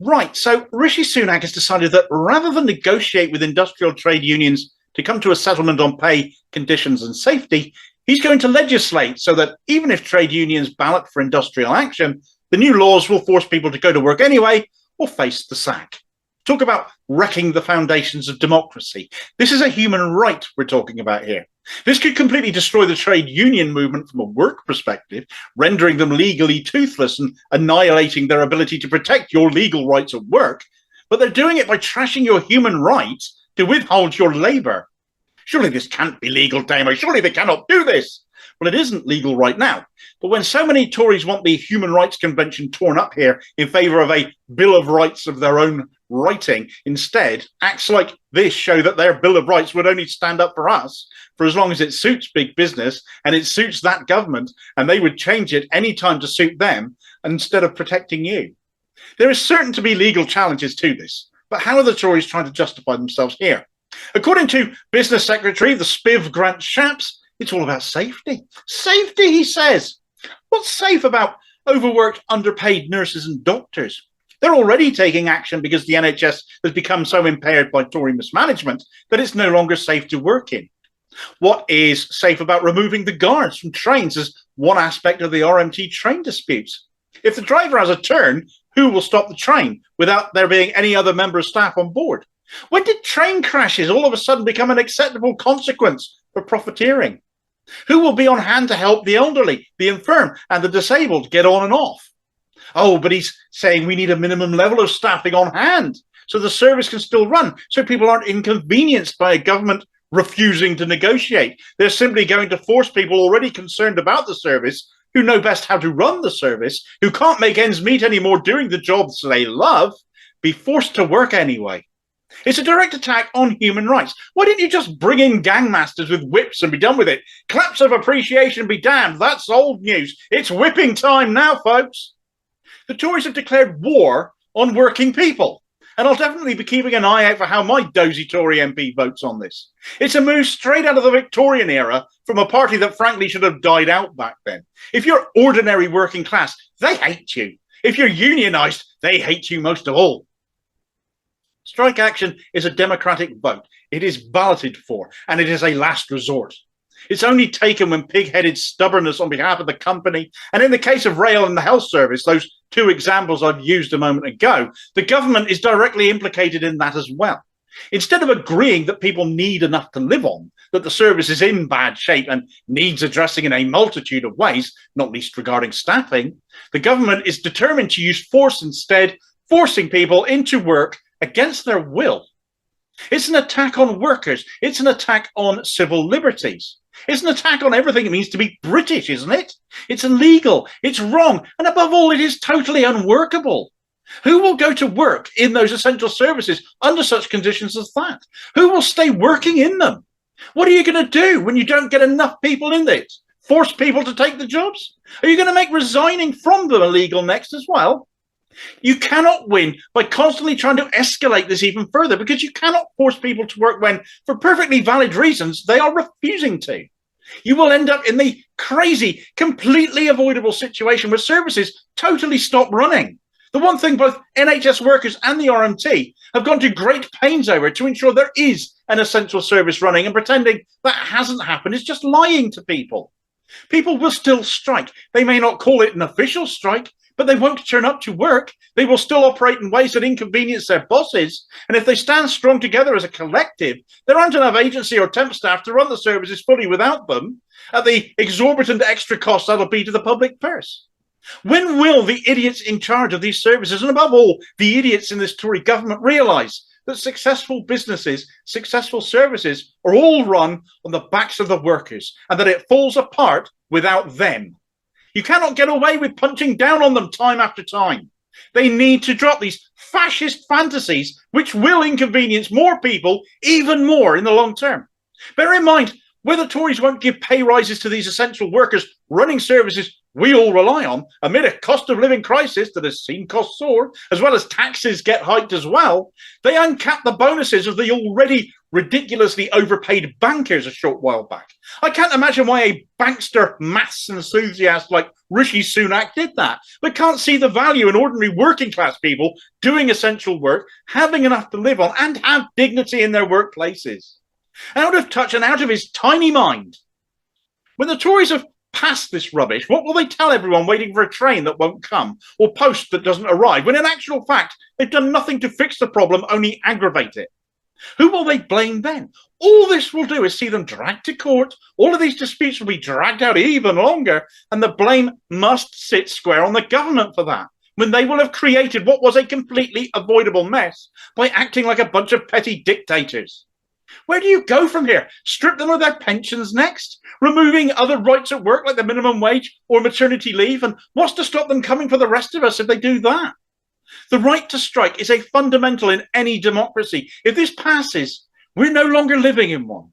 Right, so Rishi Sunak has decided that rather than negotiate with industrial trade unions to come to a settlement on pay, conditions, and safety, he's going to legislate so that even if trade unions ballot for industrial action, the new laws will force people to go to work anyway or face the sack. Talk about wrecking the foundations of democracy. This is a human right we're talking about here. This could completely destroy the trade union movement from a work perspective, rendering them legally toothless and annihilating their ability to protect your legal rights at work. But they're doing it by trashing your human right to withhold your labour. Surely this can't be legal, Damo. Surely they cannot do this. Well, it isn't legal right now. But when so many Tories want the Human Rights Convention torn up here in favour of a Bill of Rights of their own writing, instead, acts like this show that their Bill of Rights would only stand up for us for as long as it suits big business and it suits that government, and they would change it any time to suit them instead of protecting you. There is certain to be legal challenges to this, but how are the Tories trying to justify themselves here? According to Business Secretary, the Spiv Grant Shapps, it's all about safety. Safety, he says. What's safe about overworked, underpaid nurses and doctors? They're already taking action because the NHS has become so impaired by Tory mismanagement that it's no longer safe to work in. What is safe about removing the guards from trains as one aspect of the RMT train disputes? If the driver has a turn, who will stop the train without there being any other member of staff on board? When did train crashes all of a sudden become an acceptable consequence for profiteering? Who will be on hand to help the elderly, the infirm, and the disabled get on and off? Oh, but he's saying we need a minimum level of staffing on hand so the service can still run, so people aren't inconvenienced by a government refusing to negotiate. They're simply going to force people already concerned about the service, who know best how to run the service, who can't make ends meet anymore doing the jobs they love, be forced to work anyway. It's a direct attack on human rights. Why didn't you just bring in gangmasters with whips and be done with it? Claps of appreciation be damned. That's old news. It's whipping time now, folks. The Tories have declared war on working people, and I'll definitely be keeping an eye out for how my dozy Tory MP votes on this. It's a move straight out of the Victorian era from a party that frankly should have died out back then. If you're ordinary working class, they hate you. If you're unionised, they hate you most of all. Strike action is a democratic vote. It is balloted for, and it is a last resort. It's only taken when pig-headed stubbornness on behalf of the company, and in the case of rail and the health service, those two examples I've used a moment ago, the government is directly implicated in that as well. Instead of agreeing that people need enough to live on, that the service is in bad shape and needs addressing in a multitude of ways, not least regarding staffing, the government is determined to use force instead, forcing people into work against their will. It's an attack on workers. It's an attack on civil liberties. It's an attack on everything it means to be British, isn't it? It's illegal. It's wrong. And above all, it is totally unworkable. Who will go to work in those essential services under such conditions as that? Who will stay working in them? What are you going to do when you don't get enough people in it? Force people to take the jobs? Are you going to make resigning from them illegal next as well? You cannot win by constantly trying to escalate this even further, because you cannot force people to work when, for perfectly valid reasons, they are refusing to. You will end up in the crazy, completely avoidable situation where services totally stop running. The one thing both NHS workers and the RMT have gone to great pains over to ensure there is an essential service running, and pretending that hasn't happened is just lying to people. People will still strike. They may not call it an official strike, but they won't turn up to work. They will still operate in ways that inconvenience their bosses. And if they stand strong together as a collective, there aren't enough agency or temp staff to run the services fully without them, at the exorbitant extra cost that'll be to the public purse. When will the idiots in charge of these services, and above all, the idiots in this Tory government, realise that successful businesses, successful services are all run on the backs of the workers, and that it falls apart without them? You cannot get away with punching down on them time after time. They need to drop these fascist fantasies, which will inconvenience more people even more in the long term. Bear in mind, whether Tories won't give pay rises to these essential workers running services we all rely on amid a cost of living crisis that has seen costs soar, as well as taxes get hiked as well, they uncap the bonuses of the already ridiculously overpaid bankers a short while back. I can't imagine why a bankster maths enthusiast like Rishi Sunak did that, but can't see the value in ordinary working class people doing essential work, having enough to live on, and have dignity in their workplaces. Out of touch and out of his tiny mind. When the Tories have passed this rubbish, what will they tell everyone waiting for a train that won't come or post that doesn't arrive, when in actual fact they've done nothing to fix the problem, only aggravate it? Who will they blame then? All this will do is see them dragged to court. All of these disputes will be dragged out even longer, and the blame must sit square on the government for that, when they will have created what was a completely avoidable mess by acting like a bunch of petty dictators. Where do you go from here? Strip them of their pensions next? Removing other rights at work like the minimum wage or maternity leave? And what's to stop them coming for the rest of us if they do that? The right to strike is a fundamental in any democracy. If this passes, we're no longer living in one.